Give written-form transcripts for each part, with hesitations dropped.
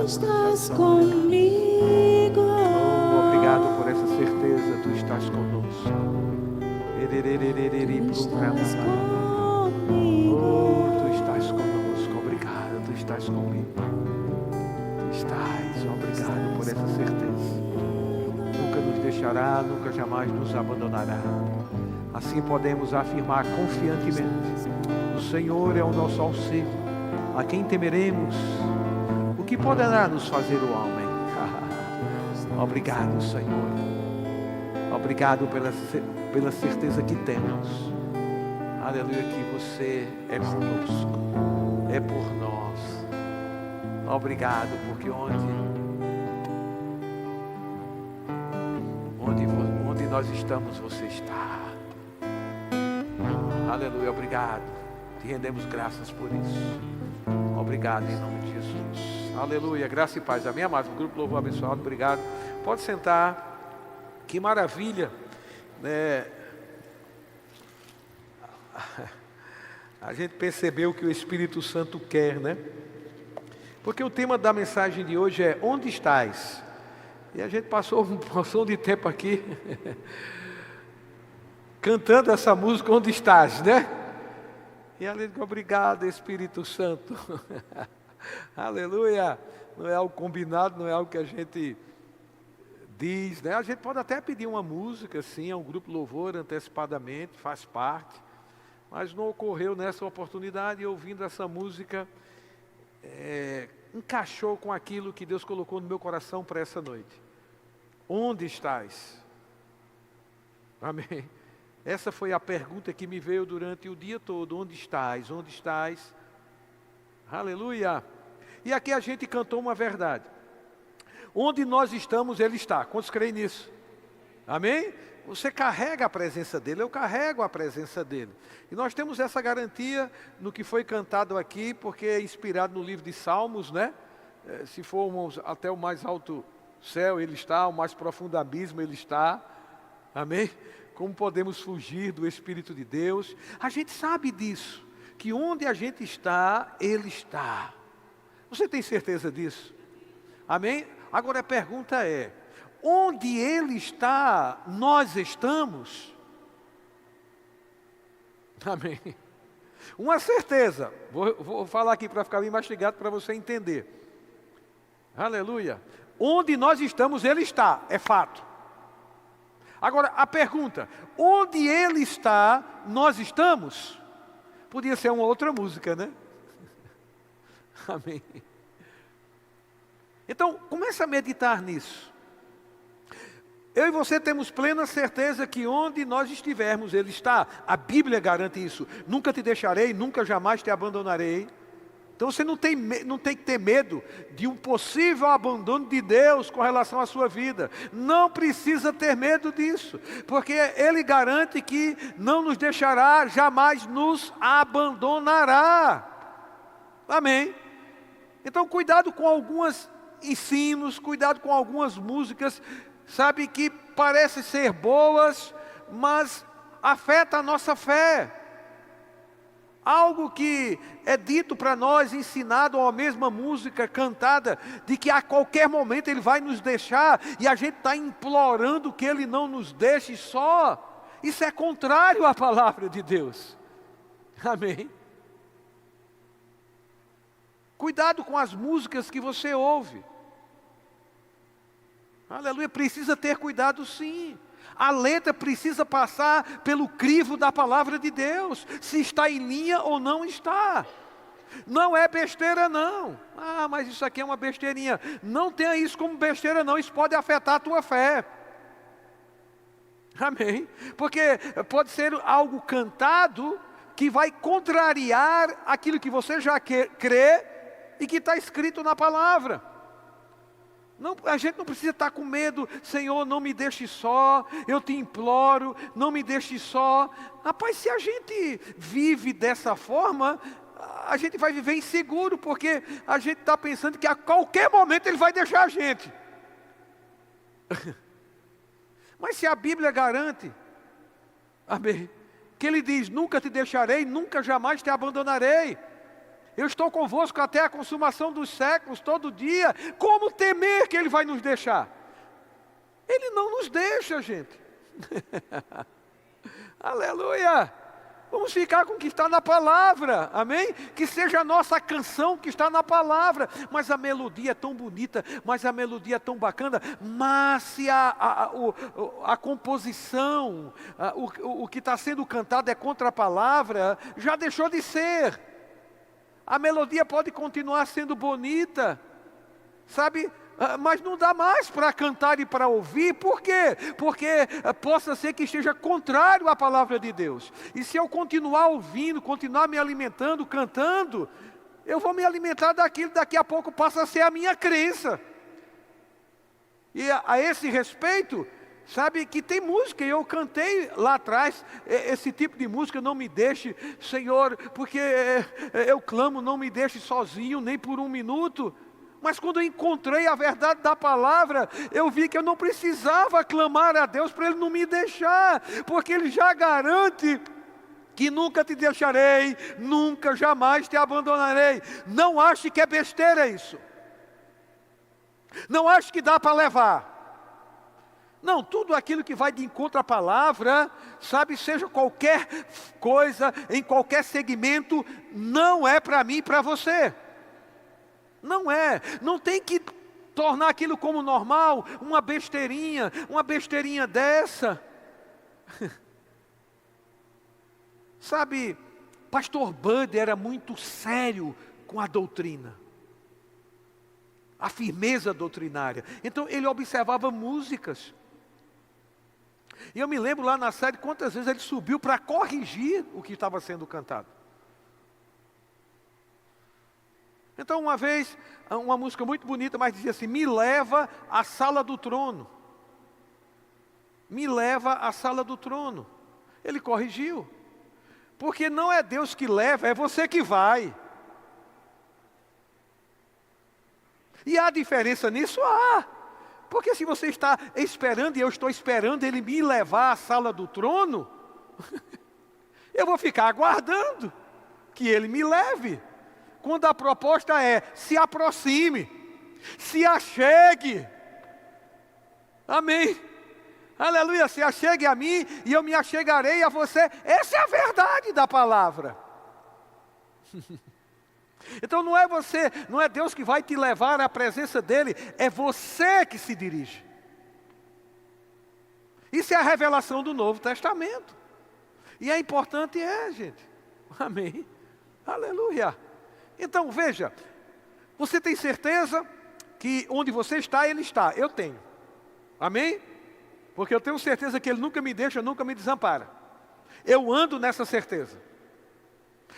estás comigo. Oh, obrigado por essa certeza, tu estás conosco. Oh, tu estás conosco, obrigado, tu estás comigo. Estás, obrigado por essa certeza. Nunca nos deixará, nunca jamais nos abandonará. Assim podemos afirmar confiantemente: o Senhor é o nosso auxílio, a quem temeremos? O que poderá nos fazer o homem? Obrigado, Senhor. Obrigado pela certeza que temos. Aleluia, que você é conosco, é por nós. Obrigado, porque onde nós estamos, você está. Aleluia, obrigado. Te rendemos graças por isso. Obrigado em nome de Jesus. Aleluia, graça e paz. Amém, amados? O grupo Louvor abençoado, obrigado. Pode sentar. Que maravilha, né? A gente percebeu que o Espírito Santo quer, né? Porque o tema da mensagem de hoje é: onde estás? E a gente passou um porção de tempo aqui cantando essa música, onde estás, né? E além de obrigado, Espírito Santo. Aleluia. Não é algo combinado, não é algo que a gente diz, né? A gente pode até pedir uma música, sim, a um grupo louvor antecipadamente, faz parte. Mas não ocorreu nessa oportunidade, e ouvindo essa música, encaixou com aquilo que Deus colocou no meu coração para essa noite. Onde estás? Amém. Essa foi a pergunta que me veio durante o dia todo. Onde estás? Onde estás? Aleluia. E aqui a gente cantou uma verdade. Onde nós estamos, Ele está. Quantos creem nisso? Amém? Você carrega a presença dEle, eu carrego a presença dEle. E nós temos essa garantia no que foi cantado aqui, porque é inspirado no livro de Salmos, né? Se formos até o mais alto céu, Ele está, o mais profundo abismo, Ele está. Amém? Como podemos fugir do Espírito de Deus? A gente sabe disso, que onde a gente está, Ele está. Você tem certeza disso? Amém? Agora a pergunta é: onde Ele está, nós estamos? Amém? Uma certeza, vou falar aqui para ficar bem mastigado para você entender. Aleluia. Onde nós estamos, Ele está, é fato. Agora a pergunta: onde Ele está, nós estamos? Podia ser uma outra música, né? Amém. Então, comece a meditar nisso. Eu e você temos plena certeza que onde nós estivermos, Ele está. A Bíblia garante isso. Nunca te deixarei, nunca jamais te abandonarei. Então você não tem que ter medo de um possível abandono de Deus com relação à sua vida. Não precisa ter medo disso, porque Ele garante que não nos deixará, jamais nos abandonará. Amém? Então cuidado com alguns ensinos, cuidado com algumas músicas, sabe, que parecem ser boas, mas afeta a nossa fé. Algo que é dito para nós, ensinado, ou a mesma música cantada, de que a qualquer momento Ele vai nos deixar, e a gente está implorando que Ele não nos deixe só. Isso é contrário à palavra de Deus. Amém? Cuidado com as músicas que você ouve. Aleluia, precisa ter cuidado sim. A letra precisa passar pelo crivo da palavra de Deus, se está em linha ou não está. Não é besteira não. Ah, mas isso aqui é uma besteirinha. Não tenha isso como besteira não, isso pode afetar a tua fé. Amém? Porque pode ser algo cantado que vai contrariar aquilo que você já crê e que está escrito na palavra. Não, a gente não precisa estar com medo. Senhor, não me deixe só, eu te imploro, não me deixe só. Rapaz, se a gente vive dessa forma, a gente vai viver inseguro, porque a gente está pensando que a qualquer momento Ele vai deixar a gente. Mas se a Bíblia garante, amém, que Ele diz: nunca te deixarei, nunca jamais te abandonarei. Eu estou convosco até a consumação dos séculos, todo dia. Como temer que Ele vai nos deixar? Ele não nos deixa, gente. Aleluia! Vamos ficar com o que está na palavra, amém? Que seja a nossa canção que está na palavra. Mas a melodia é tão bonita, mas a melodia é tão bacana. Mas se a composição, o que está sendo cantado é contra a palavra, já deixou de ser. A melodia pode continuar sendo bonita, sabe? Mas não dá mais para cantar e para ouvir. Por quê? Porque possa ser que esteja contrário à palavra de Deus. E se eu continuar ouvindo, continuar me alimentando, cantando, eu vou me alimentar daquilo, daqui a pouco passa a ser a minha crença. E a esse respeito, sabe que tem música, e eu cantei lá atrás, esse tipo de música, não me deixe, Senhor, porque eu clamo, não me deixe sozinho, nem por um minuto. Mas quando eu encontrei a verdade da palavra, eu vi que eu não precisava clamar a Deus para Ele não me deixar, porque Ele já garante que nunca te deixarei, nunca, jamais te abandonarei. Não ache que é besteira isso. Não ache que dá para levar. Não, tudo aquilo que vai de encontro à palavra, sabe, seja qualquer coisa, em qualquer segmento, não é para mim e para você. Não é, não tem que tornar aquilo como normal, uma besteirinha dessa. Sabe, pastor Bud era muito sério com a doutrina, a firmeza doutrinária. Então ele observava músicas. E eu me lembro lá na série quantas vezes ele subiu para corrigir o que estava sendo cantado. Então uma vez, uma música muito bonita, mas dizia assim: me leva à sala do trono. Me leva à sala do trono. Ele corrigiu. Porque não é Deus que leva, é você que vai. E há diferença nisso? Há. Porque se você está esperando e eu estou esperando Ele me levar à sala do trono, eu vou ficar aguardando que Ele me leve. Quando a proposta é, se aproxime, se achegue. Amém. Aleluia, se achegue a mim e eu me achegarei a você. Essa é a verdade da palavra. Então não é você, não é Deus que vai te levar à presença dEle, é você que se dirige. Isso é a revelação do Novo Testamento. E é importante, gente. Amém. Aleluia. Então veja, você tem certeza que onde você está, Ele está? Eu tenho. Amém? Porque eu tenho certeza que Ele nunca me deixa, nunca me desampara. Eu ando nessa certeza.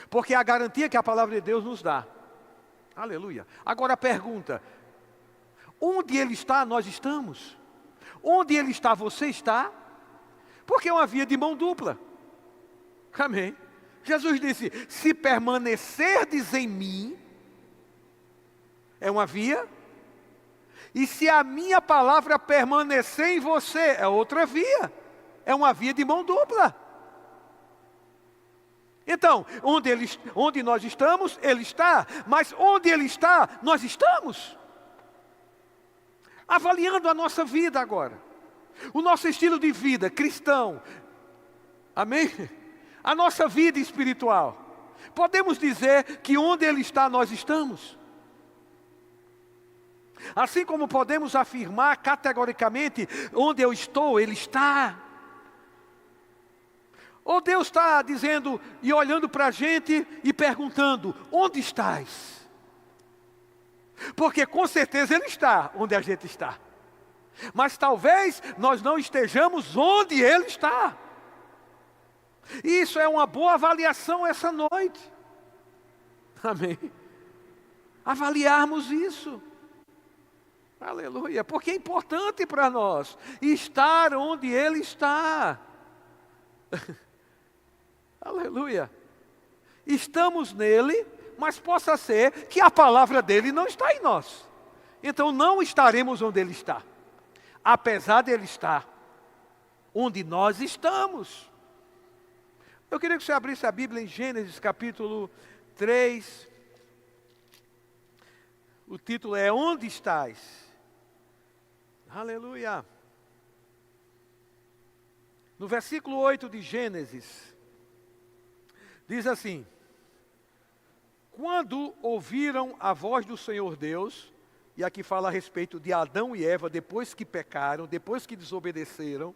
Porque é a garantia que a palavra de Deus nos dá. Aleluia. Agora a pergunta: onde Ele está, nós estamos? Onde Ele está, você está? Porque é uma via de mão dupla. Amém. Jesus disse: se permanecerdes em mim, é uma via. E se a minha palavra permanecer em você, é outra via. É uma via de mão dupla. Então, onde nós estamos, Ele está. Mas onde Ele está, nós estamos. Avaliando a nossa vida agora. O nosso estilo de vida cristão. Amém? A nossa vida espiritual. Podemos dizer que onde Ele está, nós estamos. Assim como podemos afirmar categoricamente, onde eu estou, Ele está. Ou Deus está dizendo e olhando para a gente e perguntando: onde estás? Porque com certeza Ele está onde a gente está. Mas talvez nós não estejamos onde Ele está. Isso é uma boa avaliação essa noite. Amém. Avaliarmos isso. Aleluia. Porque é importante para nós estar onde Ele está. Aleluia. Estamos nele, mas possa ser que a palavra dele não está em nós. Então não estaremos onde Ele está. Apesar de Ele estar onde nós estamos. Eu queria que você abrisse a Bíblia em Gênesis capítulo 3, O título é Onde Estás? Aleluia. No versículo 8 de Gênesis, diz assim: quando ouviram a voz do Senhor Deus, e aqui fala a respeito de Adão e Eva, depois que pecaram, depois que desobedeceram,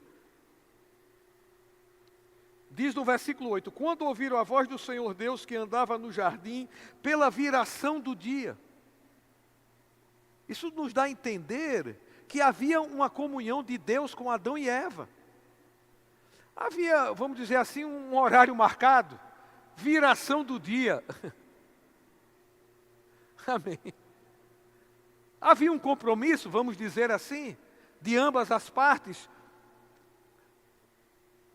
diz no versículo 8, quando ouviram a voz do Senhor Deus que andava no jardim pela viração do dia. Isso nos dá a entender que havia uma comunhão de Deus com Adão e Eva. Havia, vamos dizer assim, um horário marcado, viração do dia. Amém. Havia um compromisso, vamos dizer assim, de ambas as partes.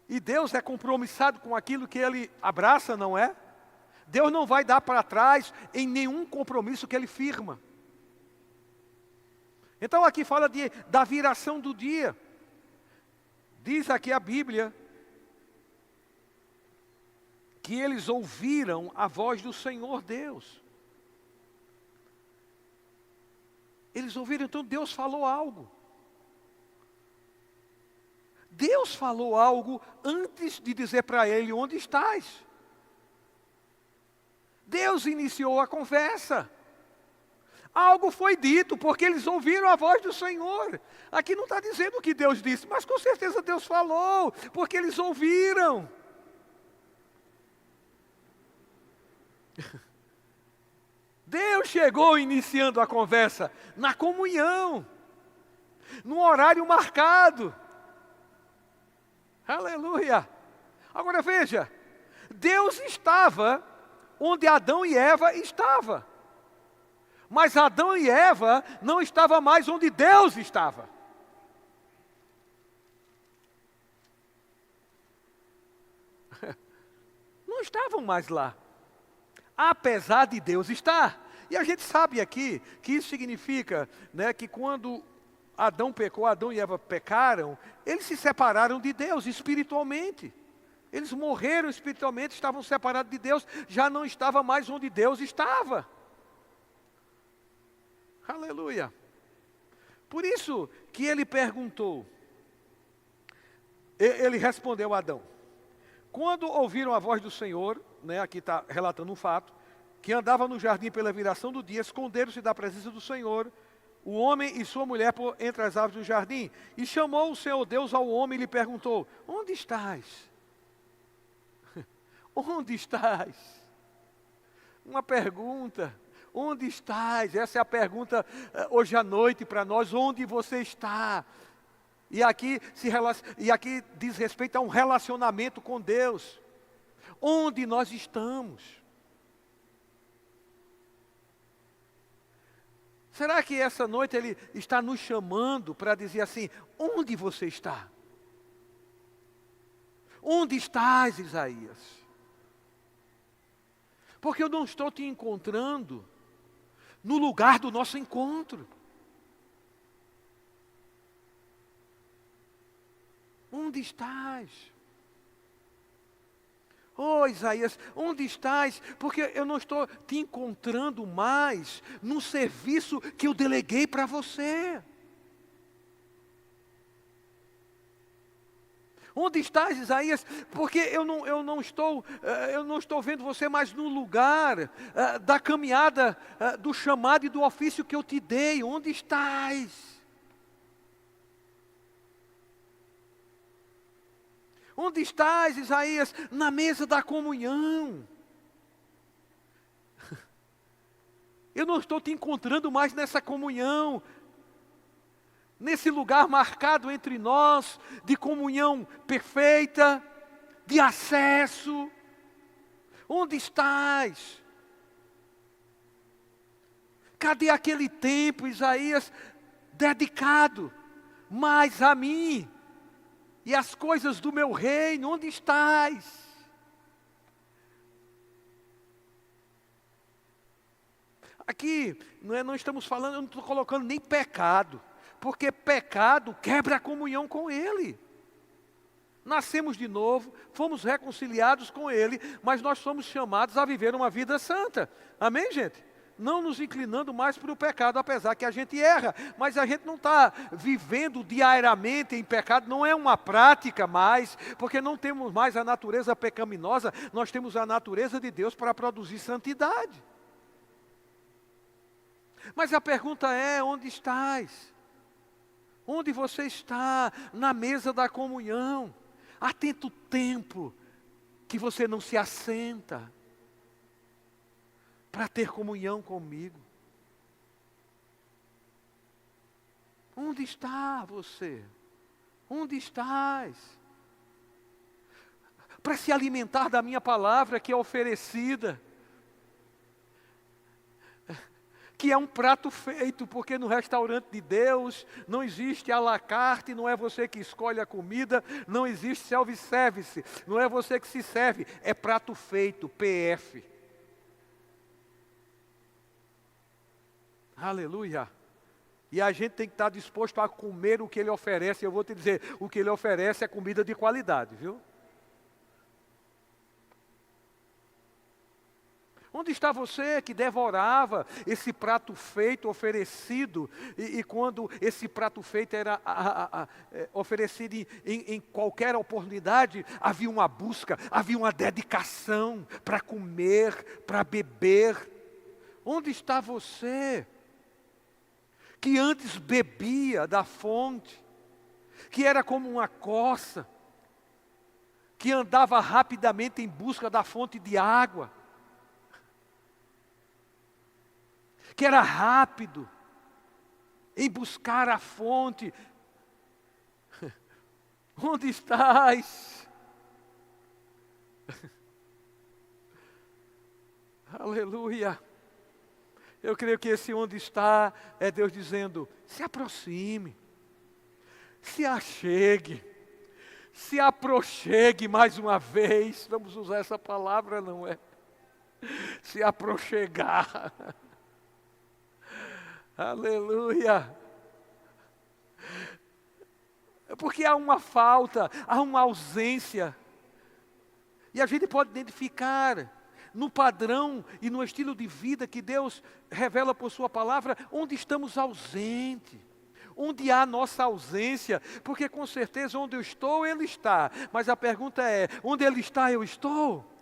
E Deus é compromissado com aquilo que Ele abraça, não é? Deus não vai dar para trás em nenhum compromisso que Ele firma. Então aqui fala da viração do dia. Diz aqui a Bíblia que eles ouviram a voz do Senhor Deus. Eles ouviram, então Deus falou algo. Deus falou algo antes de dizer para ele onde estás. Deus iniciou a conversa. Algo foi dito, porque eles ouviram a voz do Senhor. Aqui não está dizendo o que Deus disse, mas com certeza Deus falou, porque eles ouviram. Deus chegou iniciando a conversa na comunhão, num horário marcado. Aleluia! Agora veja, Deus estava onde Adão e Eva estavam. Mas Adão e Eva não estavam mais onde Deus estava. Não estavam mais lá. Apesar de Deus estar. E a gente sabe aqui que isso significa, né, que quando Adão pecou, Adão e Eva pecaram, eles se separaram de Deus espiritualmente. Eles morreram espiritualmente, estavam separados de Deus, já não estava mais onde Deus estava. Aleluia. Por isso que ele perguntou, ele respondeu a Adão. Quando ouviram a voz do Senhor, né, aqui está relatando um fato, que andava no jardim pela viração do dia, esconderam-se da presença do Senhor, o homem e sua mulher por entre as árvores do jardim. E chamou o Senhor Deus ao homem e lhe perguntou, onde estás? Onde estás? Uma pergunta. Onde estás? Essa é a pergunta hoje à noite para nós. Onde você está? E aqui diz respeito a um relacionamento com Deus. Onde nós estamos? Será que essa noite Ele está nos chamando para dizer assim, onde você está? Onde estás, Isaías? Porque eu não estou te encontrando no lugar do nosso encontro. Onde estás? Oh, Isaías, onde estás? Porque eu não estou te encontrando mais no serviço que eu deleguei para você. Onde estás, Isaías? Porque eu não estou vendo você mais no lugar da caminhada, do chamado e do ofício que eu te dei. Onde estás? Onde estás, Isaías? Na mesa da comunhão. Eu não estou te encontrando mais nessa comunhão, nesse lugar marcado entre nós, de comunhão perfeita, de acesso. Onde estás? Cadê aquele tempo, Isaías, dedicado mais a mim e as coisas do meu reino? Onde estás? Aqui, não estamos falando, eu não estou colocando nem pecado, porque pecado quebra a comunhão com Ele. Nascemos de novo, fomos reconciliados com Ele, mas nós somos chamados a viver uma vida santa. Amém, gente? não nos inclinando mais para o pecado, apesar que a gente erra, mas a gente não está vivendo diariamente em pecado, não é uma prática mais, porque não temos mais a natureza pecaminosa, nós temos a natureza de Deus para produzir santidade. Mas a pergunta é: onde estás? Onde você está? Na mesa da comunhão. Há tanto tempo que você não se assenta para ter comunhão comigo. Onde está você? Onde estás? Para se alimentar da minha palavra que é oferecida, que é um prato feito, porque no restaurante de Deus não existe à la carte, não é você que escolhe a comida, não existe self-service, não é você que se serve, é prato feito, PF. Aleluia. E a gente tem que estar disposto a comer o que Ele oferece. Eu vou te dizer, o que Ele oferece é comida de qualidade, viu? Onde está você que devorava esse prato feito, oferecido, e quando esse prato feito era oferecido em qualquer oportunidade, havia uma busca, havia uma dedicação para comer, para beber. Onde está você que antes bebia da fonte, que era como uma corça, que andava rapidamente em busca da fonte de água, que era rápido em buscar a fonte? Onde estás? Aleluia. Eu creio que esse onde está é Deus dizendo: se aproxime, se achegue, se aproxegue mais uma vez. Vamos usar essa palavra, não é? Se aproxegar. Aleluia. Porque há uma falta, há uma ausência. E a gente pode identificar no padrão e no estilo de vida que Deus revela por sua palavra, onde estamos ausentes. Onde há nossa ausência, porque com certeza onde eu estou, Ele está. Mas a pergunta é: onde Ele está, eu estou?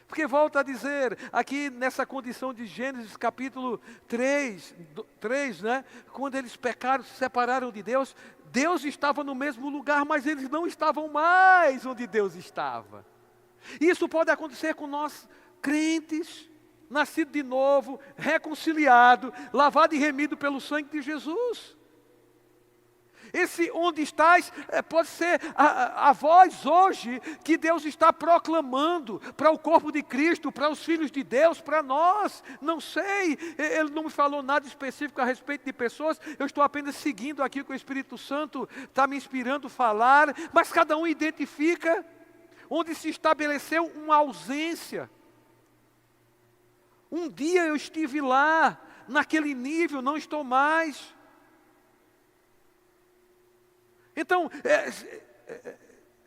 Porque volta a dizer, aqui nessa condição de Gênesis capítulo 3, né? Quando eles pecaram, se separaram de Deus, Deus estava no mesmo lugar, mas eles não estavam mais onde Deus estava. Isso pode acontecer com nós, crentes, nascidos de novo, reconciliado, lavado e remido pelo sangue de Jesus. Esse onde estás pode ser a voz hoje que Deus está proclamando para o corpo de Cristo, para os filhos de Deus, para nós. Não sei, Ele não me falou nada específico a respeito de pessoas, eu estou apenas seguindo aquilo que o Espírito Santo está me inspirando a falar, mas cada um identifica onde se estabeleceu uma ausência. Um dia eu estive lá, naquele nível, não estou mais. Então,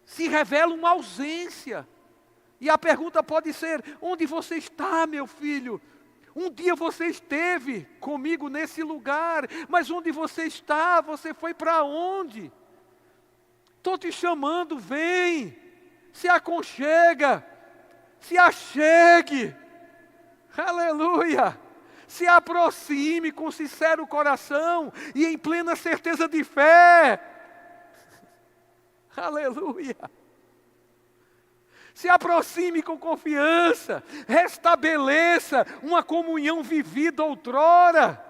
se revela uma ausência. E a pergunta pode ser: onde você está, meu filho? Um dia você esteve comigo nesse lugar, mas onde você está? Você foi para onde? Estou te chamando, vem, se aconchega, se achegue, aleluia. Se aproxime com sincero coração e em plena certeza de fé. Aleluia. Se aproxime com confiança, restabeleça uma comunhão vivida outrora.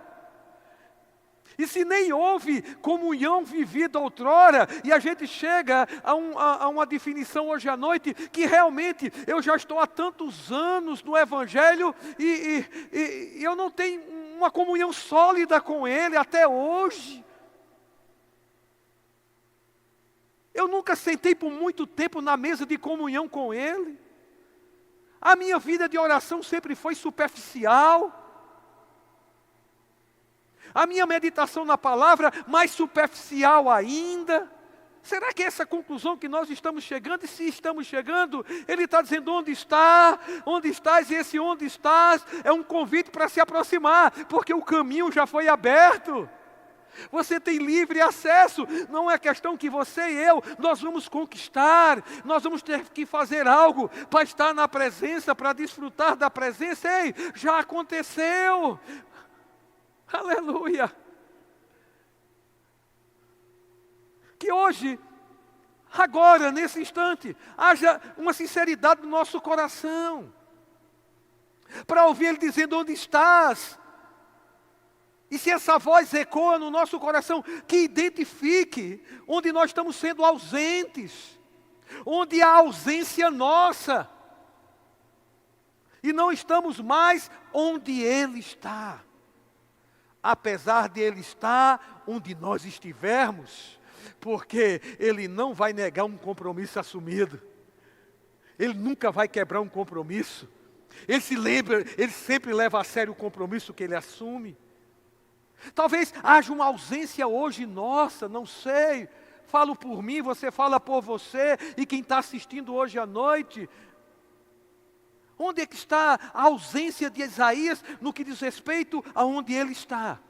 E se nem houve comunhão vivida outrora, e a gente chega a uma definição hoje à noite, que realmente eu já estou há tantos anos no Evangelho, e eu não tenho uma comunhão sólida com Ele até hoje. Eu nunca sentei por muito tempo na mesa de comunhão com Ele. A minha vida de oração sempre foi superficial. A minha meditação na palavra, mais superficial ainda. Será que é essa conclusão que nós estamos chegando? E se estamos chegando, Ele está dizendo: onde está? Onde estás? E esse onde estás é um convite para se aproximar, porque o caminho já foi aberto. Você tem livre acesso. Não é questão que você e eu, nós vamos conquistar. Nós vamos ter que fazer algo para estar na presença, para desfrutar da presença. Ei, já aconteceu. Aleluia. Que hoje, agora, nesse instante, haja uma sinceridade no nosso coração, para ouvir Ele dizendo: onde estás? E se essa voz ecoa no nosso coração, que identifique onde nós estamos sendo ausentes, onde há ausência nossa, e não estamos mais onde Ele está. Apesar de Ele estar onde nós estivermos, porque Ele não vai negar um compromisso assumido. Ele nunca vai quebrar um compromisso. Ele sempre leva a sério o compromisso que Ele assume. Talvez haja uma ausência hoje nossa, não sei. Falo por mim, você fala por você, e quem está assistindo hoje à noite. Onde é que está a ausência de Isaías no que diz respeito aonde ele está?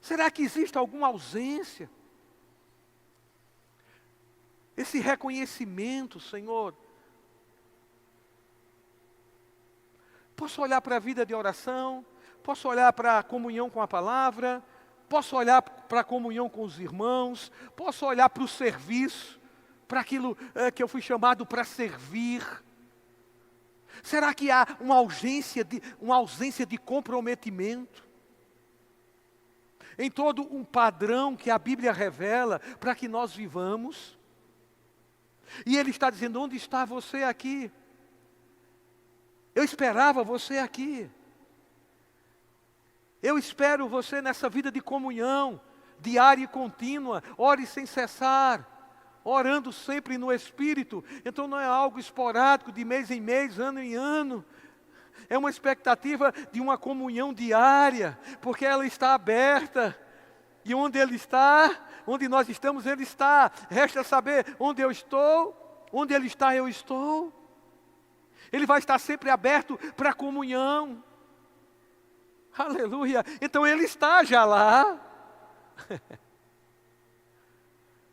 Será que existe alguma ausência? Esse reconhecimento, Senhor. Posso olhar para a vida de oração, posso olhar para a comunhão com a palavra, posso olhar para a comunhão com os irmãos, posso olhar para o serviço, para aquilo que eu fui chamado para servir. Será que há uma ausência de comprometimento? Em todo um padrão que a Bíblia revela para que nós vivamos. E Ele está dizendo: onde está você aqui? Eu esperava você aqui. Eu espero você nessa vida de comunhão, diária e contínua. Ore sem cessar, orando sempre no Espírito. Então não é algo esporádico, de mês em mês, ano em ano. É uma expectativa de uma comunhão diária, porque ela está aberta. E onde Ele está, onde nós estamos, Ele está. Resta saber onde eu estou, onde Ele está, eu estou. Ele vai estar sempre aberto para a comunhão. Aleluia. Então Ele está já lá.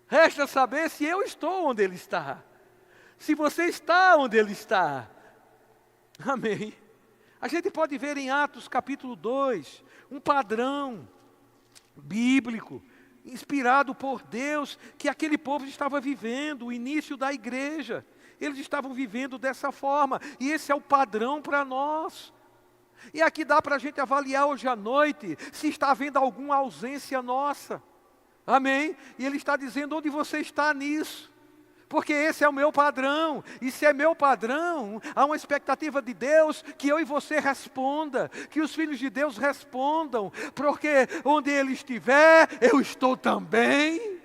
Resta saber se eu estou onde Ele está. Se você está onde Ele está. Amém. A gente pode ver em Atos capítulo 2, um padrão bíblico, inspirado por Deus, que aquele povo estava vivendo, o início da igreja. Eles estavam vivendo dessa forma, e esse é o padrão para nós. E aqui dá para a gente avaliar hoje à noite, se está havendo alguma ausência nossa. Amém? E Ele está dizendo: onde você está nisso? Porque esse é o meu padrão, e se é meu padrão, há uma expectativa de Deus que eu e você responda, que os filhos de Deus respondam, porque onde Ele estiver, eu estou também,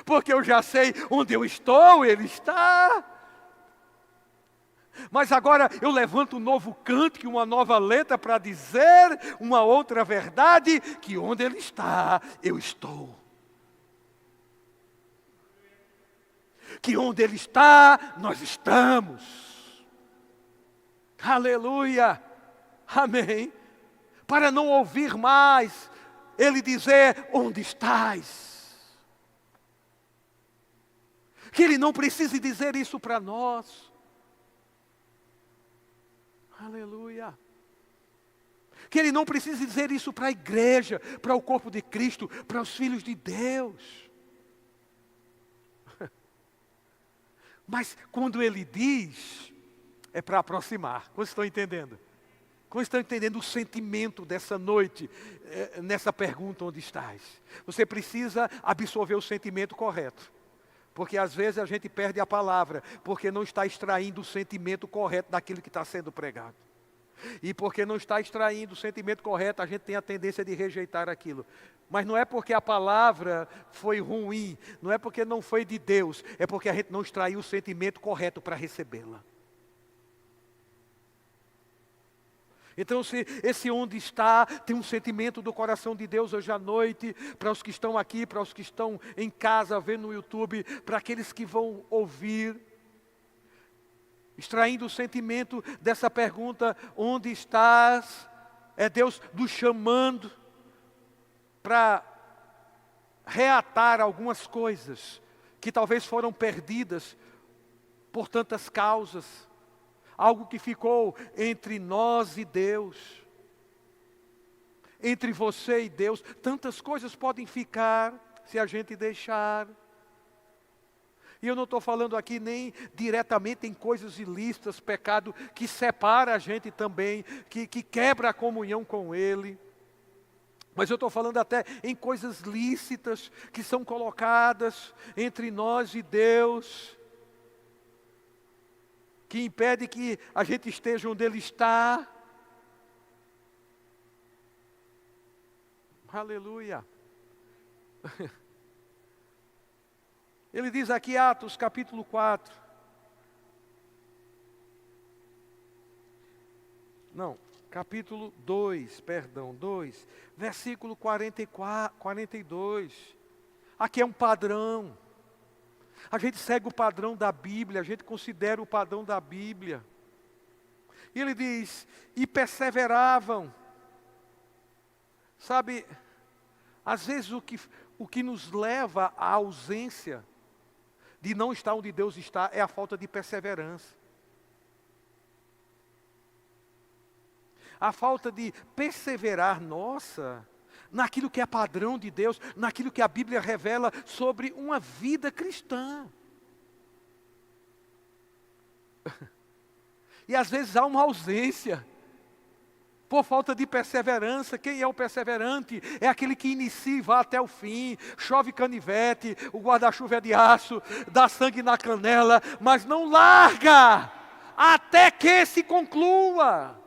porque eu já sei onde eu estou, Ele está. Mas agora eu levanto um novo cântico, uma nova letra para dizer uma outra verdade, que onde Ele está, eu estou. Que onde Ele está, nós estamos. Aleluia, amém. Para não ouvir mais Ele dizer: onde estás? Que Ele não precise dizer isso para nós. Aleluia. Que Ele não precise dizer isso para a igreja, para o corpo de Cristo, para os filhos de Deus. Mas quando Ele diz, é para aproximar. Como estão entendendo? Como estão entendendo o sentimento dessa noite, nessa pergunta: onde estás? Você precisa absorver o sentimento correto. Porque às vezes a gente perde a palavra, porque não está extraindo o sentimento correto daquilo que está sendo pregado. E porque não está extraindo o sentimento correto, a gente tem a tendência de rejeitar aquilo. Mas não é porque a palavra foi ruim, não é porque não foi de Deus, é porque a gente não extraiu o sentimento correto para recebê-la. Então, se esse onde está, tem um sentimento do coração de Deus hoje à noite, para os que estão aqui, para os que estão em casa, vendo no YouTube, para aqueles que vão ouvir, extraindo o sentimento dessa pergunta, onde estás? É Deus nos chamando para reatar algumas coisas que talvez foram perdidas por tantas causas. Algo que ficou entre nós e Deus, entre você e Deus. Tantas coisas podem ficar se a gente deixar. E eu não estou falando aqui nem diretamente em coisas ilícitas, pecado que separa a gente também, que quebra a comunhão com Ele. Mas eu estou falando até em coisas lícitas que são colocadas entre nós e Deus, que impede que a gente esteja onde Ele está. Aleluia. Ele diz aqui, Atos capítulo 4. Não, capítulo 2, perdão, 2, versículo 42. Aqui é um padrão. A gente segue o padrão da Bíblia, a gente considera o padrão da Bíblia. E ele diz, e perseveravam. Sabe, às vezes o que nos leva à ausência de não estar onde Deus está é a falta de perseverança. A falta de perseverar, naquilo que é padrão de Deus, naquilo que a Bíblia revela sobre uma vida cristã. E às vezes há uma ausência, por falta de perseverança. Quem é o perseverante? É aquele que inicia e vai até o fim, chove canivete, o guarda-chuva é de aço, dá sangue na canela, mas não larga, até que se conclua.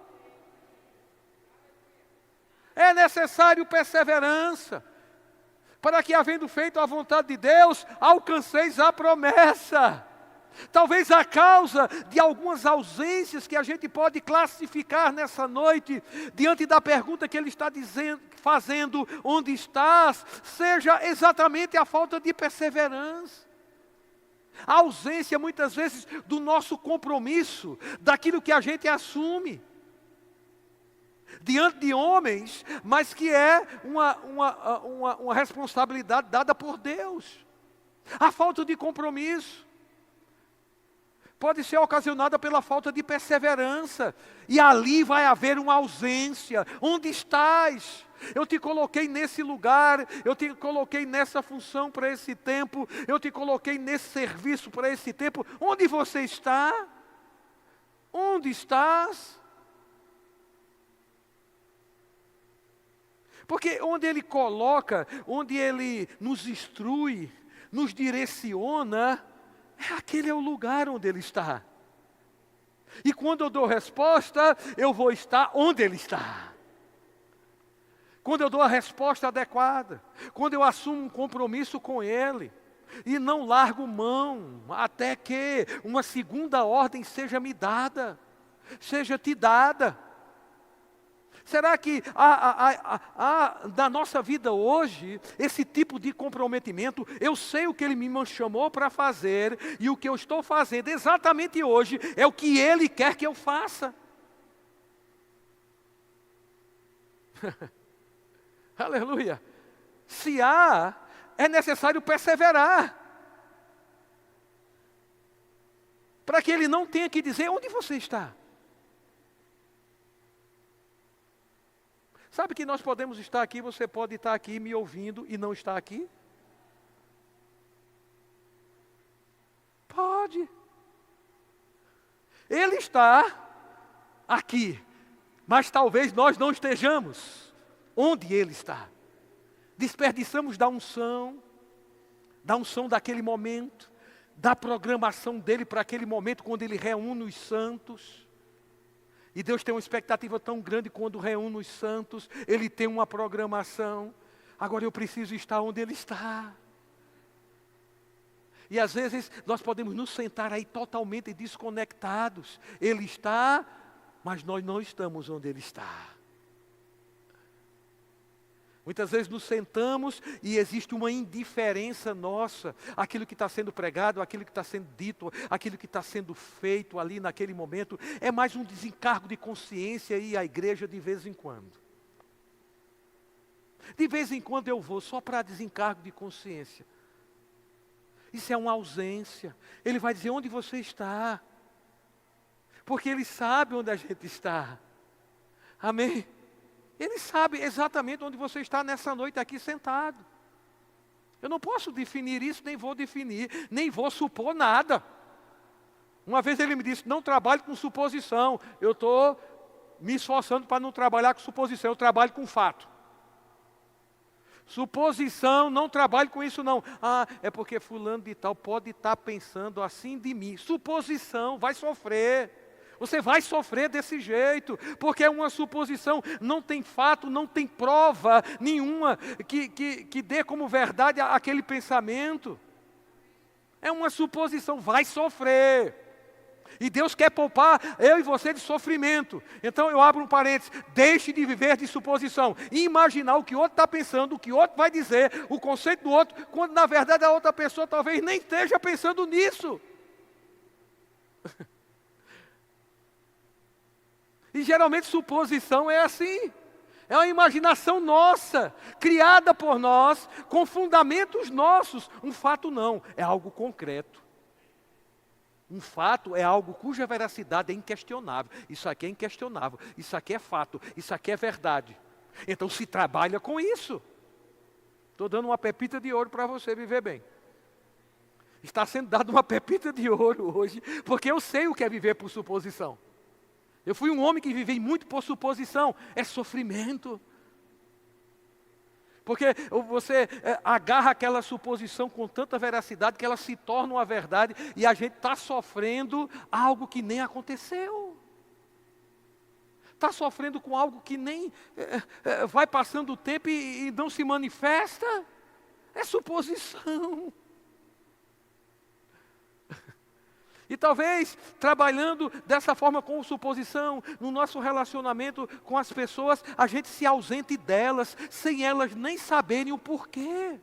É necessário perseverança, para que, havendo feito a vontade de Deus, alcanceis a promessa. Talvez a causa de algumas ausências que a gente pode classificar nessa noite, diante da pergunta que ele está fazendo, onde estás, seja exatamente a falta de perseverança. A ausência, muitas vezes, do nosso compromisso, daquilo que a gente assume diante de homens, mas que é uma responsabilidade dada por Deus. A falta de compromisso pode ser ocasionada pela falta de perseverança, e ali vai haver uma ausência. Onde estás? Eu te coloquei nesse lugar, eu te coloquei nessa função para esse tempo, eu te coloquei nesse serviço para esse tempo. Onde você está? Onde estás? Porque onde Ele coloca, onde Ele nos instrui, nos direciona, aquele é o lugar onde Ele está. E quando eu dou resposta, eu vou estar onde Ele está. Quando eu dou a resposta adequada, quando eu assumo um compromisso com Ele, e não largo mão, até que uma segunda ordem seja me dada, seja te dada. Será que na nossa vida hoje, esse tipo de comprometimento, eu sei o que Ele me chamou para fazer, e o que eu estou fazendo exatamente hoje, é o que Ele quer que eu faça? Aleluia! Se há, é necessário perseverar, para que Ele não tenha que dizer, onde você está? Sabe que nós podemos estar aqui, você pode estar aqui me ouvindo e não estar aqui? Pode. Ele está aqui, mas talvez nós não estejamos onde Ele está. Desperdiçamos da unção daquele momento, da programação dEle para aquele momento, quando Ele reúne os santos. E Deus tem uma expectativa tão grande quando reúne os santos, Ele tem uma programação. Agora eu preciso estar onde Ele está. E às vezes nós podemos nos sentar aí totalmente desconectados. Ele está mas nós não estamos onde Ele está. Muitas vezes nos sentamos e existe uma indiferença nossa, aquilo que está sendo pregado, aquilo que está sendo dito, aquilo que está sendo feito ali naquele momento, é mais um desencargo de consciência ir à igreja de vez em quando. De vez em quando eu vou só para desencargo de consciência. Isso é uma ausência. Ele vai dizer onde você está, porque Ele sabe onde a gente está. Amém? Ele sabe exatamente onde você está nessa noite aqui sentado. Eu não posso definir isso, nem vou definir, nem vou supor nada. Uma vez ele me disse, não trabalhe com suposição. Eu estou me esforçando para não trabalhar com suposição, eu trabalho com fato. Suposição, não trabalhe com isso não. Ah, é porque fulano de tal pode estar pensando assim de mim. Suposição, vai sofrer. Você vai sofrer desse jeito, porque é uma suposição, não tem fato, não tem prova nenhuma que dê como verdade aquele pensamento. É uma suposição, vai sofrer. E Deus quer poupar eu e você de sofrimento. Então eu abro um parênteses, deixe de viver de suposição. E imaginar o que o outro está pensando, o que o outro vai dizer, o conceito do outro, quando na verdade a outra pessoa talvez nem esteja pensando nisso. E geralmente suposição é assim. É uma imaginação nossa, criada por nós, com fundamentos nossos. Um fato não, é algo concreto. Um fato é algo cuja veracidade é inquestionável. Isso aqui é inquestionável, isso aqui é fato, isso aqui é verdade. Então se trabalha com isso. Estou dando uma pepita de ouro para você viver bem. Está sendo dado uma pepita de ouro hoje, porque eu sei o que é viver por suposição. Eu fui um homem que vivei muito por suposição, é sofrimento. Porque você agarra aquela suposição com tanta veracidade que ela se torna uma verdade e a gente está sofrendo algo que nem aconteceu. Está sofrendo com algo que nem vai passando o tempo e não se manifesta. É suposição. E talvez, trabalhando dessa forma com suposição, no nosso relacionamento com as pessoas, a gente se ausente delas, sem elas nem saberem o porquê.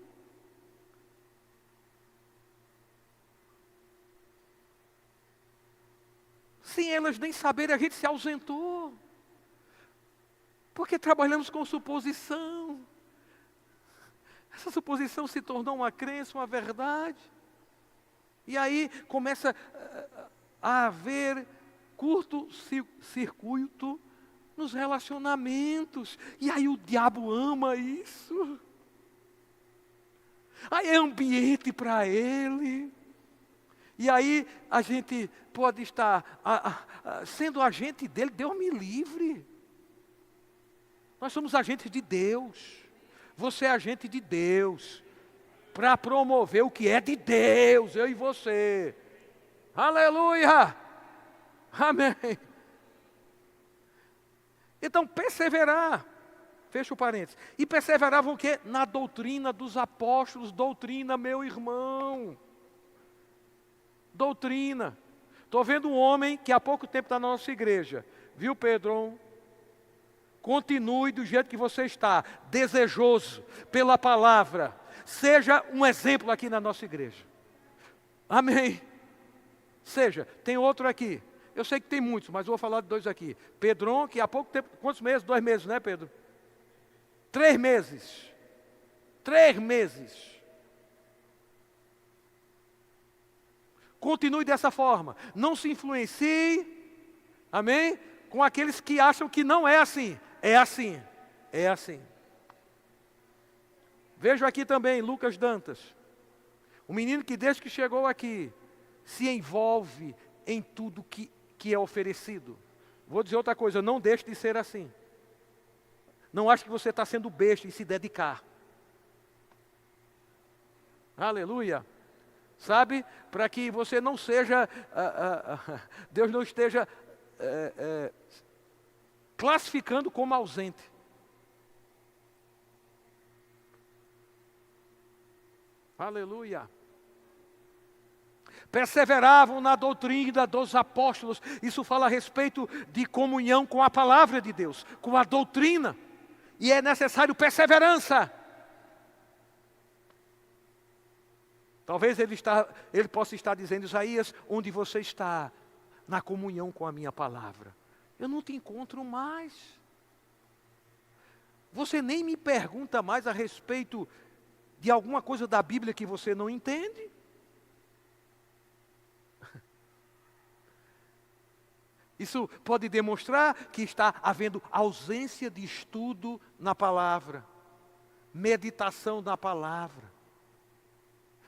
Sem elas nem saberem, a gente se ausentou. Porque trabalhamos com suposição. Essa suposição se tornou uma crença, uma verdade. E aí começa a haver curto-circuito nos relacionamentos. E aí o diabo ama isso. Aí é ambiente para ele. E aí a gente pode estar sendo agente dele, Deus me livre. Nós somos agentes de Deus. Você é agente de Deus. Para promover o que é de Deus, eu e você. Aleluia! Amém. Então, perseverar. Fecha o parênteses. E perseveravam o quê? Na doutrina dos apóstolos. Doutrina, meu irmão. Doutrina. Estou vendo um homem que há pouco tempo está na nossa igreja. Viu, Pedro? Continue do jeito que você está. Desejoso pela palavra. Seja um exemplo aqui na nossa igreja. Amém. Seja, tem outro aqui. Eu sei que tem muitos, mas vou falar de dois aqui. Pedron, que há pouco tempo, quantos meses? 2 meses, né, Pedro? 3 meses. 3 meses. Continue dessa forma. Não se influencie, amém? Com aqueles que acham que não é assim. É assim. É assim. Vejo aqui também Lucas Dantas, um menino que desde que chegou aqui, se envolve em tudo que é oferecido. Vou dizer outra coisa, não deixe de ser assim. Não ache que você está sendo besta em se dedicar. Aleluia. Sabe, para que você não seja, Deus não esteja classificando como ausente. Aleluia. Perseveravam na doutrina dos apóstolos. Isso fala a respeito de comunhão com a palavra de Deus, com a doutrina. E é necessário perseverança. Talvez ele possa estar dizendo: Isaías, onde você está? Na comunhão com a minha palavra. Eu não te encontro mais. Você nem me pergunta mais a respeito de alguma coisa da Bíblia que você não entende. Isso pode demonstrar que está havendo ausência de estudo na palavra, meditação na palavra.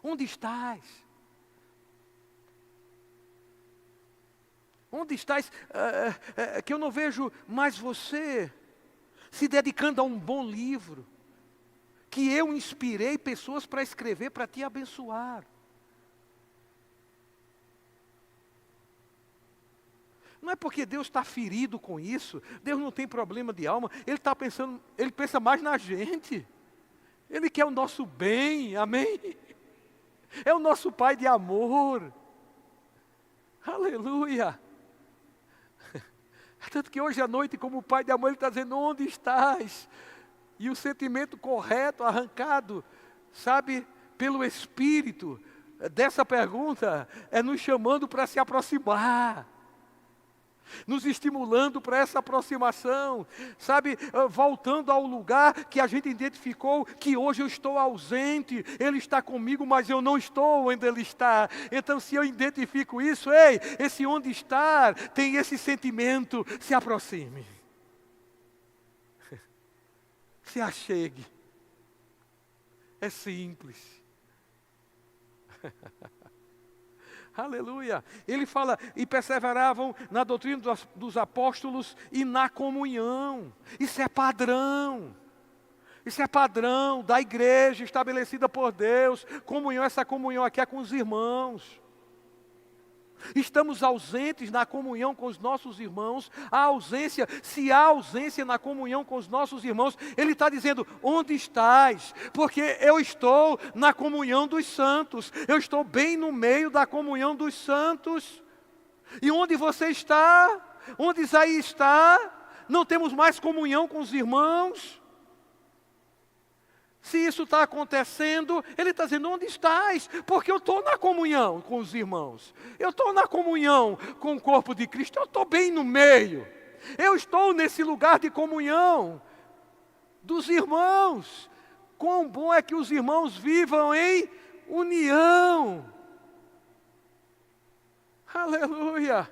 Onde estás? Onde estás? Que eu não vejo mais você se dedicando a um bom livro, que eu inspirei pessoas para escrever, para te abençoar. Não é porque Deus está ferido com isso, Deus não tem problema de alma, Ele pensa mais na gente. Ele quer o nosso bem, amém? É o nosso Pai de amor. Aleluia. Tanto que hoje à noite, como Pai de amor, Ele está dizendo: onde estás? E o sentimento correto, arrancado, sabe, pelo Espírito, dessa pergunta, é nos chamando para se aproximar. Nos estimulando para essa aproximação, sabe, voltando ao lugar que a gente identificou, que hoje eu estou ausente, Ele está comigo, mas eu não estou onde Ele está. Então, se eu identifico isso, esse onde estar, tem esse sentimento, se aproxime. Se achegue. É simples. Aleluia. Ele fala: e perseveravam na doutrina dos apóstolos e na comunhão. Isso é padrão. Isso é padrão da igreja estabelecida por Deus. Comunhão, essa comunhão aqui é com os irmãos. Estamos ausentes na comunhão com os nossos irmãos. Se há ausência na comunhão com os nossos irmãos, Ele está dizendo: onde estás? Porque eu estou na comunhão dos santos. Eu estou bem no meio da comunhão dos santos. E onde você está? Onde Isaías está? Não temos mais comunhão com os irmãos? Se isso está acontecendo, Ele está dizendo: onde estás? Porque eu estou na comunhão com os irmãos. Eu estou na comunhão com o corpo de Cristo. Eu estou bem no meio. Eu estou nesse lugar de comunhão dos irmãos. Quão bom é que os irmãos vivam em união. Aleluia.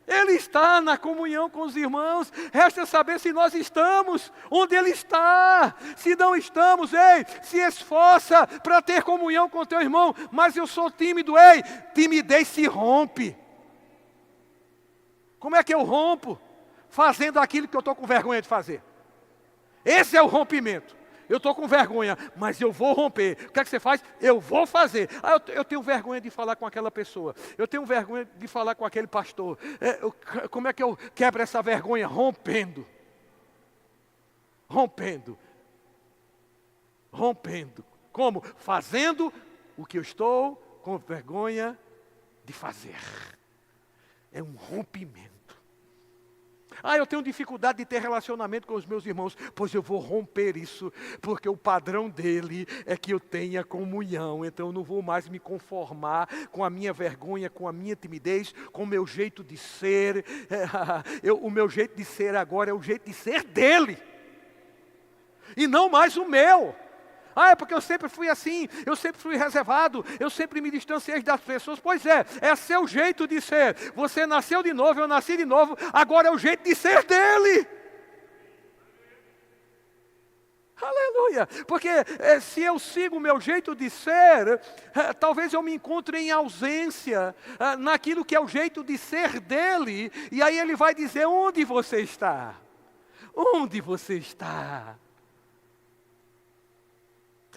Ele está na comunhão com os irmãos. Resta saber se nós estamos onde Ele está. Se não estamos, se esforça para ter comunhão com teu irmão. Mas eu sou tímido, timidez se rompe. Como é que eu rompo? Fazendo aquilo que eu estou com vergonha de fazer. Esse é o rompimento. Eu estou com vergonha, mas eu vou romper. O que é que você faz? Eu vou fazer. Eu tenho vergonha de falar com aquela pessoa. Eu tenho vergonha de falar com aquele pastor. Como é que eu quebro essa vergonha? Rompendo. Rompendo. Rompendo. Como? Fazendo o que eu estou com vergonha de fazer. É um rompimento. Eu tenho dificuldade de ter relacionamento com os meus irmãos. Pois eu vou romper isso, porque o padrão dele é que eu tenha comunhão. Então eu não vou mais me conformar com a minha vergonha, com a minha timidez, com o meu jeito de ser. O meu jeito de ser agora é o jeito de ser dele, e não mais o meu. É porque eu sempre fui assim, eu sempre fui reservado, eu sempre me distanciei das pessoas. Pois é seu jeito de ser. Você nasceu de novo, eu nasci de novo, agora é o jeito de ser dele. Aleluia. Porque se eu sigo o meu jeito de ser, talvez eu me encontre em ausência naquilo que é o jeito de ser dele. E aí Ele vai dizer: onde você está? Onde você está?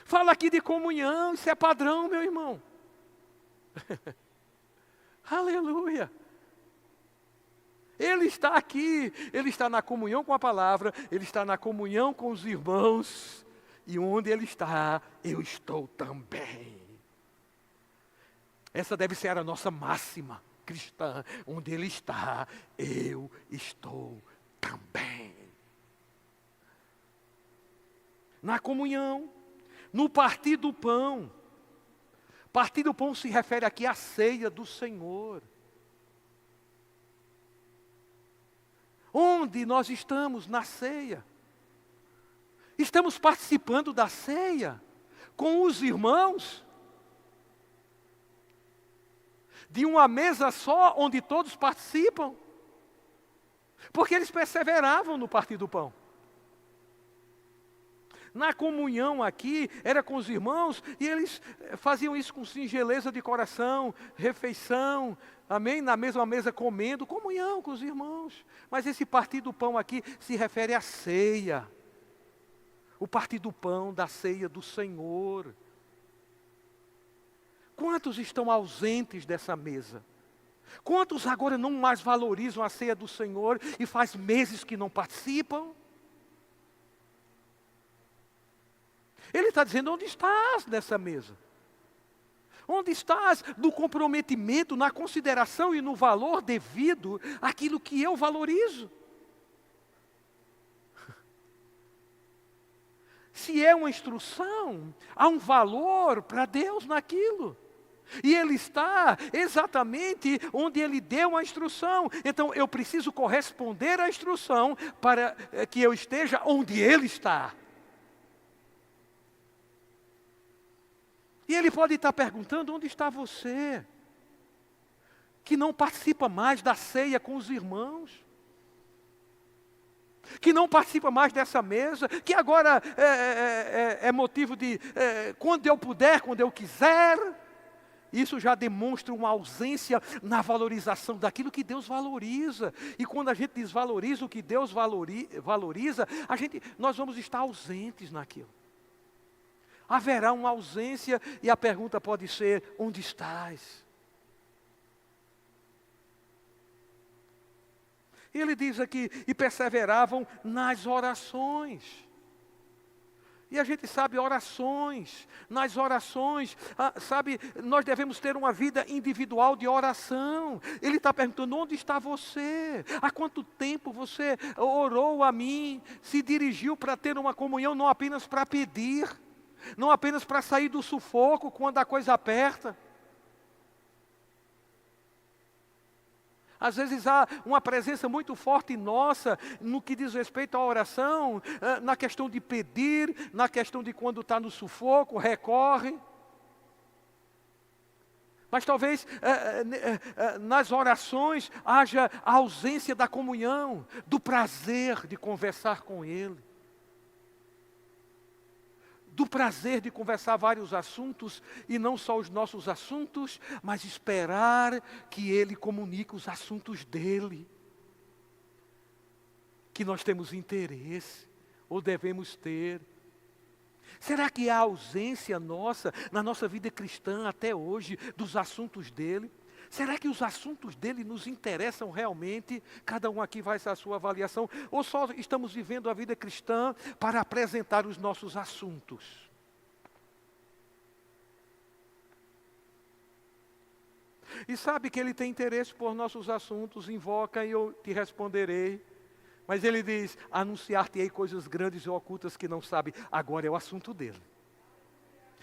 Fala aqui de comunhão, isso é padrão, meu irmão. Aleluia. Ele está aqui, Ele está na comunhão com a palavra, Ele está na comunhão com os irmãos, e onde Ele está, eu estou também. Essa deve ser a nossa máxima cristã. Onde Ele está, eu estou também. Na comunhão, no partir do pão. Partir do pão se refere aqui à ceia do Senhor. Onde nós estamos na ceia? Estamos participando da ceia com os irmãos, de uma mesa só, onde todos participam, porque eles perseveravam no partir do pão. Na comunhão aqui, era com os irmãos, e eles faziam isso com singeleza de coração, refeição, amém? Na mesma mesa comendo, comunhão com os irmãos. Mas esse partir do pão aqui se refere à ceia. O partir do pão, da ceia do Senhor. Quantos estão ausentes dessa mesa? Quantos agora não mais valorizam a ceia do Senhor e faz meses que não participam? Ele está dizendo, onde estás nessa mesa? Onde estás no comprometimento, na consideração e no valor devido àquilo que eu valorizo? Se é uma instrução, há um valor para Deus naquilo. E Ele está exatamente onde Ele deu a instrução. Então eu preciso corresponder à instrução para que eu esteja onde Ele está. E Ele pode estar perguntando, onde está você? Que não participa mais da ceia com os irmãos. Que não participa mais dessa mesa. Que agora é motivo de, quando eu puder, quando eu quiser. Isso já demonstra uma ausência na valorização daquilo que Deus valoriza. E quando a gente desvaloriza o que Deus valoriza, nós vamos estar ausentes naquilo. Haverá uma ausência e a pergunta pode ser, onde estás? E ele diz aqui, e perseveravam nas orações. E a gente sabe, nas orações, sabe, nós devemos ter uma vida individual de oração. Ele está perguntando, onde está você? Há quanto tempo você orou a mim? Se dirigiu para ter uma comunhão, não apenas para pedir, não apenas para sair do sufoco quando a coisa aperta. Às vezes há uma presença muito forte nossa no que diz respeito à oração, na questão de pedir, na questão de quando está no sufoco, recorre. Mas talvez nas orações haja a ausência da comunhão, do prazer de conversar com Ele. Do prazer de conversar vários assuntos, e não só os nossos assuntos, mas esperar que Ele comunique os assuntos dEle. Que nós temos interesse, ou devemos ter. Será que há ausência nossa, na nossa vida cristã até hoje, dos assuntos dEle? Será que os assuntos dEle nos interessam realmente? Cada um aqui faz a sua avaliação. Ou só estamos vivendo a vida cristã para apresentar os nossos assuntos? E sabe que Ele tem interesse por nossos assuntos, invoca e eu te responderei. Mas Ele diz, anunciar-te-ei coisas grandes e ocultas que não sabe. Agora é o assunto dEle.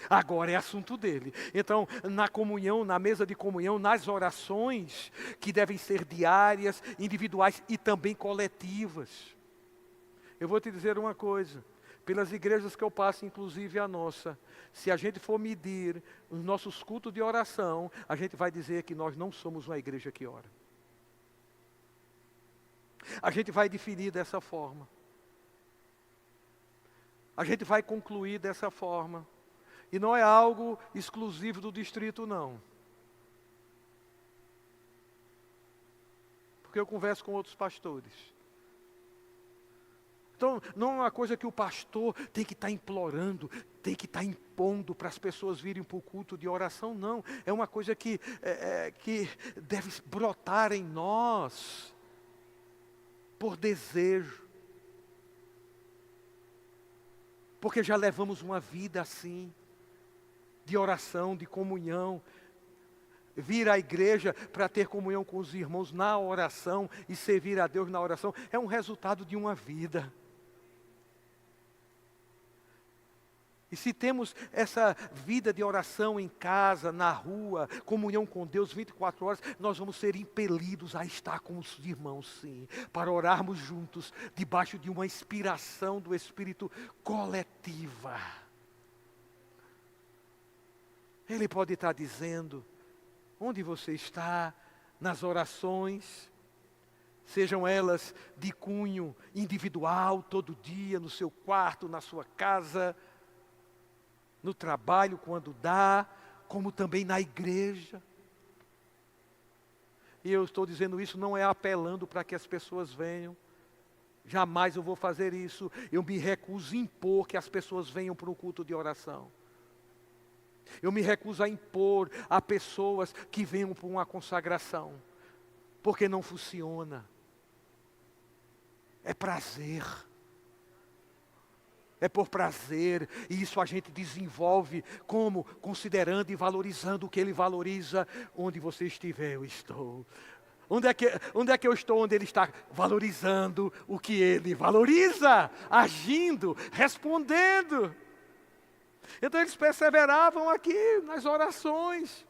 Agora é assunto dEle. Então, na comunhão, na mesa de comunhão, nas orações, que devem ser diárias, individuais e também coletivas. Eu vou te dizer uma coisa, pelas igrejas que eu passo, inclusive a nossa, se a gente for medir os nossos cultos de oração, a gente vai dizer que nós não somos uma igreja que ora. A gente vai definir dessa forma. A gente vai concluir dessa forma. E não é algo exclusivo do distrito, não. Porque eu converso com outros pastores. Então, não é uma coisa que o pastor tem que estar implorando, tem que estar impondo para as pessoas virem para o culto de oração, não. É uma coisa que deve brotar em nós, por desejo. Porque já levamos uma vida assim, de oração, de comunhão, vir à igreja para ter comunhão com os irmãos na oração e servir a Deus na oração, é um resultado de uma vida. E se temos essa vida de oração em casa, na rua, comunhão com Deus 24 horas, nós vamos ser impelidos a estar com os irmãos, sim, para orarmos juntos, debaixo de uma inspiração do Espírito coletiva. Ele pode estar dizendo, onde você está, nas orações, sejam elas de cunho individual, todo dia, no seu quarto, na sua casa, no trabalho, quando dá, como também na igreja. E eu estou dizendo isso não é apelando para que as pessoas venham. Jamais eu vou fazer isso. Eu me recuso a impor que as pessoas venham para o culto de oração. Eu me recuso a impor a pessoas que venham para uma consagração. Porque não funciona. É prazer. É por prazer, e isso a gente desenvolve como? Considerando e valorizando o que Ele valoriza. Onde você estiver, eu estou. Onde é que eu estou? Onde Ele está valorizando o que Ele valoriza, agindo, respondendo. Então eles perseveravam aqui nas orações.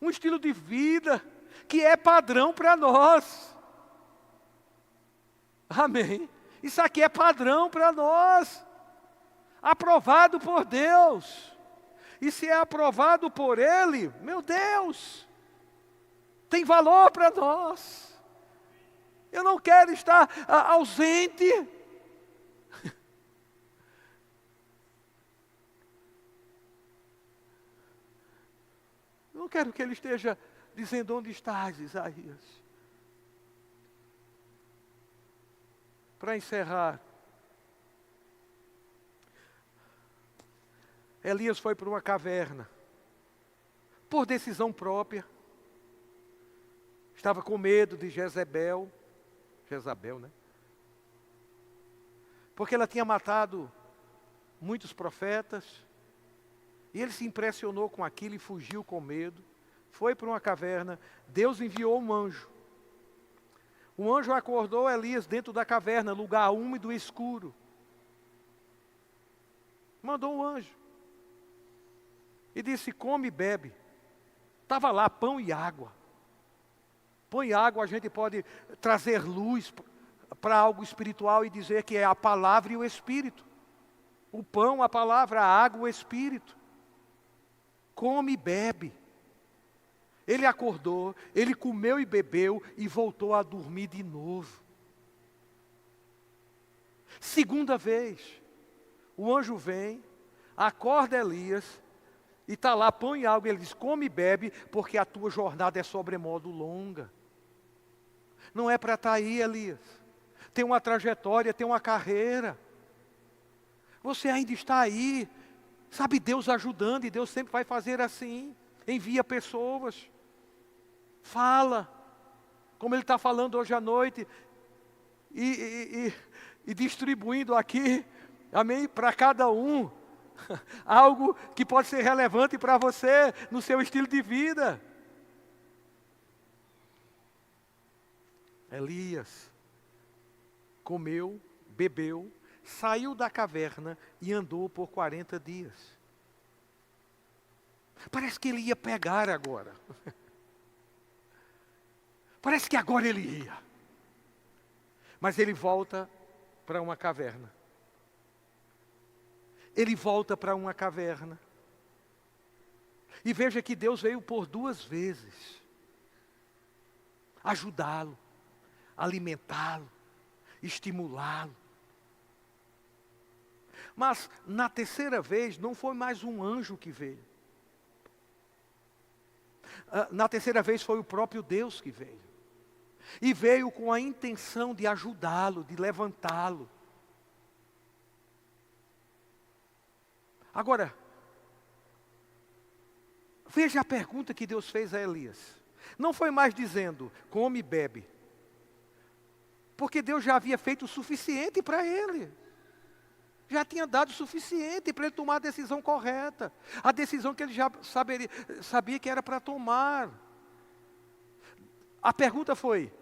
Um estilo de vida que é padrão para nós. Amém. Isso aqui é padrão para nós, aprovado por Deus. E se é aprovado por Ele, meu Deus, tem valor para nós. Eu não quero estar ausente. Não quero que Ele esteja dizendo, onde estás, Isaías? Para encerrar, Elias foi para uma caverna, por decisão própria. Estava com medo de Jezabel, né? Porque ela tinha matado muitos profetas, e ele se impressionou com aquilo e fugiu com medo. Foi para uma caverna, Deus enviou um anjo. O anjo acordou Elias dentro da caverna, lugar úmido e escuro. Mandou um anjo. E disse, come e bebe. Estava lá pão e água. Pão e água a gente pode trazer luz para algo espiritual e dizer que é a palavra e o Espírito. O pão, a palavra, a água, o Espírito. Come e bebe. Ele acordou, ele comeu e bebeu e voltou a dormir de novo. Segunda vez, o anjo vem, acorda Elias, e está lá, pão e água, ele diz, come e bebe, porque a tua jornada é sobremodo longa. Não é para estar aí, Elias. Tem uma trajetória, tem uma carreira. Você ainda está aí, sabe, Deus ajudando, e Deus sempre vai fazer assim, envia pessoas. Fala, como Ele está falando hoje à noite, e distribuindo aqui, amém, para cada um, algo que pode ser relevante para você, no seu estilo de vida. Elias comeu, bebeu, saiu da caverna e andou por 40 dias. Parece que ele ia pegar agora. Parece que agora ele ia. Mas ele volta para uma caverna. Ele volta para uma caverna. E veja que Deus veio por 2 vezes. Ajudá-lo, alimentá-lo, estimulá-lo. Mas na terceira vez não foi mais um anjo que veio. Na terceira vez foi o próprio Deus que veio. E veio com a intenção de ajudá-lo, de levantá-lo. Agora, veja a pergunta que Deus fez a Elias. Não foi mais dizendo, come e bebe. Porque Deus já havia feito o suficiente para ele. Já tinha dado o suficiente para ele tomar a decisão correta. A decisão que ele já sabia que era para tomar. A pergunta foi: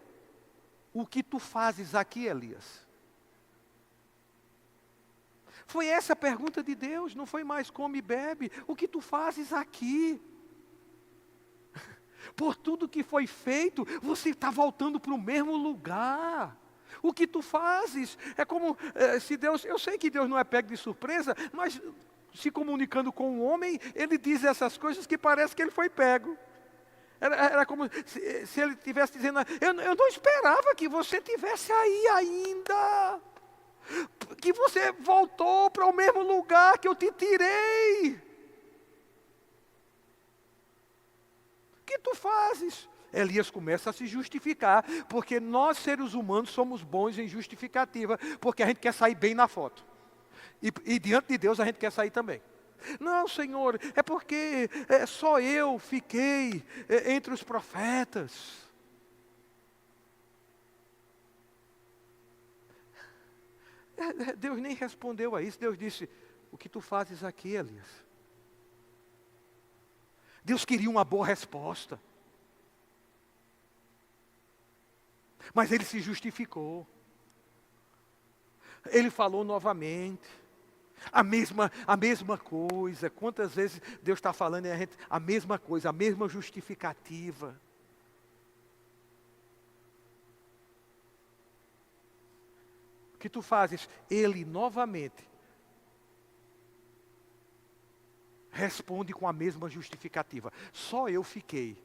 o que tu fazes aqui, Elias? Foi essa a pergunta de Deus, não foi mais come e bebe. O que tu fazes aqui? Por tudo que foi feito, você está voltando para o mesmo lugar. O que tu fazes? É como se Deus, eu sei que Deus não é pego de surpresa, mas se comunicando com o homem, ele diz essas coisas que parece que ele foi pego. Era como se ele estivesse dizendo, eu não esperava que você estivesse aí ainda. Que você voltou para o mesmo lugar que eu te tirei. O que tu fazes? Elias começa a se justificar, porque nós seres humanos somos bons em justificativa, porque a gente quer sair bem na foto. E diante de Deus a gente quer sair também. Não, Senhor, é porque só eu fiquei entre os profetas. Deus nem respondeu a isso. Deus disse, o que tu fazes aqui, Elias? Deus queria uma boa resposta. Mas ele se justificou. Ele falou novamente. A mesma coisa. Quantas vezes Deus está falando a mesma coisa, a mesma justificativa. O que tu fazes? Ele novamente responde com a mesma justificativa. Só eu fiquei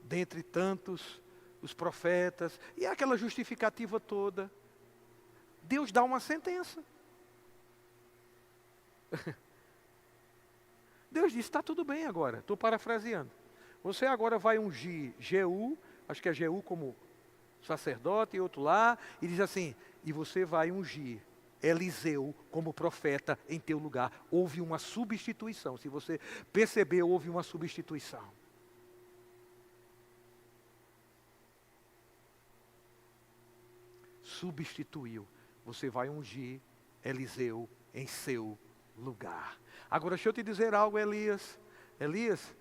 dentre tantos os profetas, e aquela justificativa toda. Deus dá uma sentença. Deus disse, está tudo bem agora, estou parafraseando. Você agora vai ungir Jeú, acho que é Jeú como sacerdote e outro lá, e diz assim, e você vai ungir Eliseu como profeta em teu lugar. Houve uma substituição, se você perceber, houve uma substituição. Substituiu. Você vai ungir Eliseu em seu lugar. Agora deixa eu te dizer algo, Elias. Elias,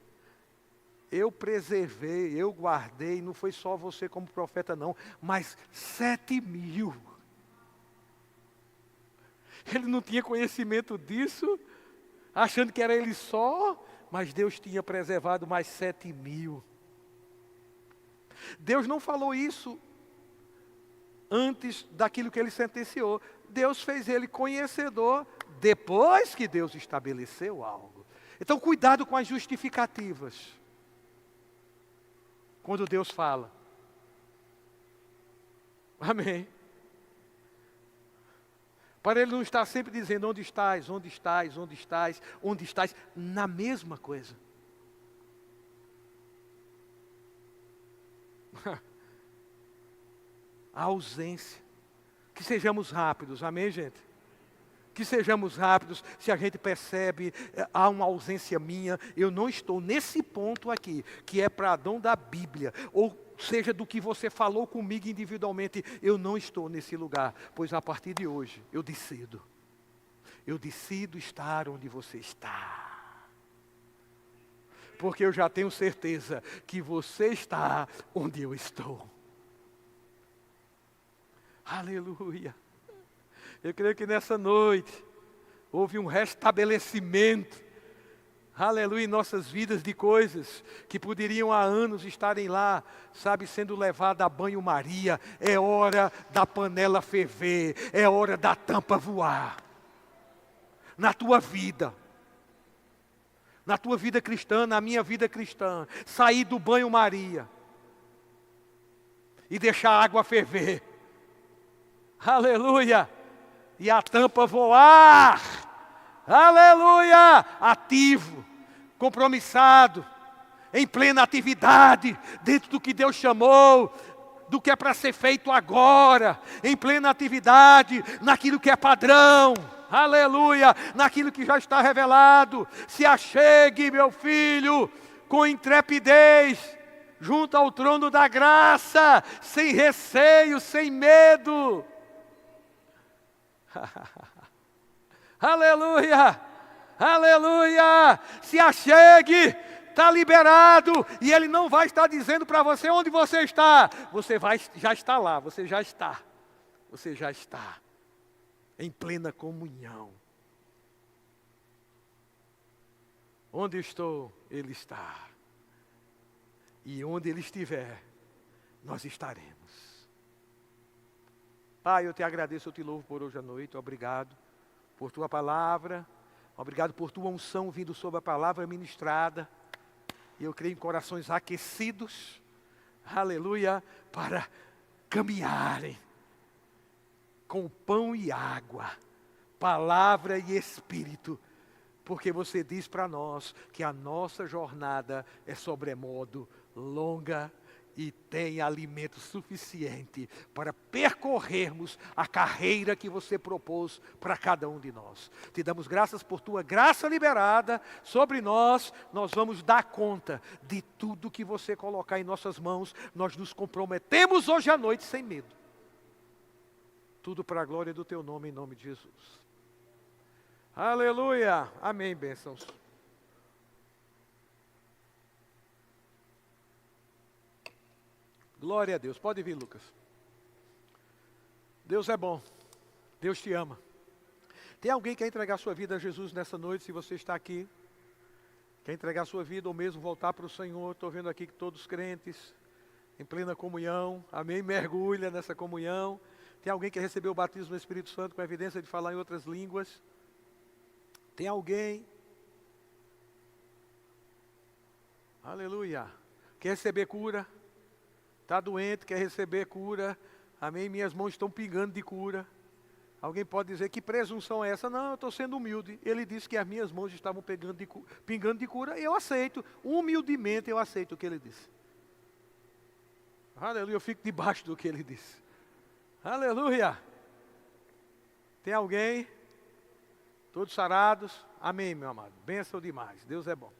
eu preservei, eu guardei, não foi só você como profeta não, mas 7.000. Ele não tinha conhecimento disso, achando que era ele só, mas Deus tinha preservado mais 7.000. Deus não falou isso antes daquilo que ele sentenciou. Deus fez ele conhecedor depois que Deus estabeleceu algo. Então cuidado com as justificativas. Quando Deus fala. Amém. Para ele não estar sempre dizendo onde estás, onde estás, onde estás, onde estás, na mesma coisa. A ausência. Que sejamos rápidos, amém, gente? Que sejamos rápidos, se a gente percebe, há uma ausência minha, eu não estou nesse ponto aqui, que é para Adão da Bíblia, ou seja, do que você falou comigo individualmente, eu não estou nesse lugar, pois a partir de hoje, eu decido estar onde você está. Porque eu já tenho certeza que você está onde eu estou. Aleluia. Eu creio que nessa noite houve um restabelecimento, aleluia, em nossas vidas de coisas que poderiam há anos estarem lá, sabe, sendo levada a banho-maria. É hora da panela ferver, é hora da tampa voar. Na tua vida cristã, na minha vida cristã, sair do banho-maria e deixar a água ferver. Aleluia! E a tampa voar. Aleluia! Ativo, compromissado, em plena atividade, dentro do que Deus chamou, do que é para ser feito agora, em plena atividade, naquilo que é padrão. Aleluia! Naquilo que já está revelado. Se achegue, meu filho, com intrepidez, junto ao trono da graça, sem receio, sem medo. Aleluia! Aleluia! Se achegue, está liberado. E Ele não vai estar dizendo para você onde você está. Você já está lá, você já está. Você já está em plena comunhão. Onde eu estou, Ele está. E onde Ele estiver, nós estaremos. Pai, eu te agradeço, eu te louvo por hoje à noite. Obrigado por tua palavra. Obrigado por tua unção vindo sobre a palavra ministrada. E eu creio em corações aquecidos. Aleluia. Para caminharem com pão e água, palavra e espírito. Porque você diz para nós que a nossa jornada é sobremodo longa e tem alimento suficiente para percorrermos a carreira que você propôs para cada um de nós. Te damos graças por tua graça liberada sobre nós. Nós vamos dar conta de tudo que você colocar em nossas mãos. Nós nos comprometemos hoje à noite sem medo. Tudo para a glória do teu nome, em nome de Jesus. Aleluia. Amém, bênçãos. Glória a Deus. Pode vir, Lucas. Deus é bom. Deus te ama. Tem alguém que quer entregar sua vida a Jesus nessa noite, se você está aqui? Quer entregar sua vida ou mesmo voltar para o Senhor? Estou vendo aqui que todos crentes, em plena comunhão. Amém? Mergulha nessa comunhão. Tem alguém que recebeu o batismo no Espírito Santo com evidência de falar em outras línguas? Tem alguém? Aleluia. Quer receber cura? Está doente, quer receber cura? Amém? Minhas mãos estão pingando de cura. Alguém pode dizer, que presunção é essa? Não, eu estou sendo humilde. Ele disse que as minhas mãos estavam pingando de cura. Eu aceito. Humildemente eu aceito o que ele disse. Aleluia, eu fico debaixo do que ele disse. Aleluia. Tem alguém? Todos sarados? Amém, meu amado. Bênção demais. Deus é bom.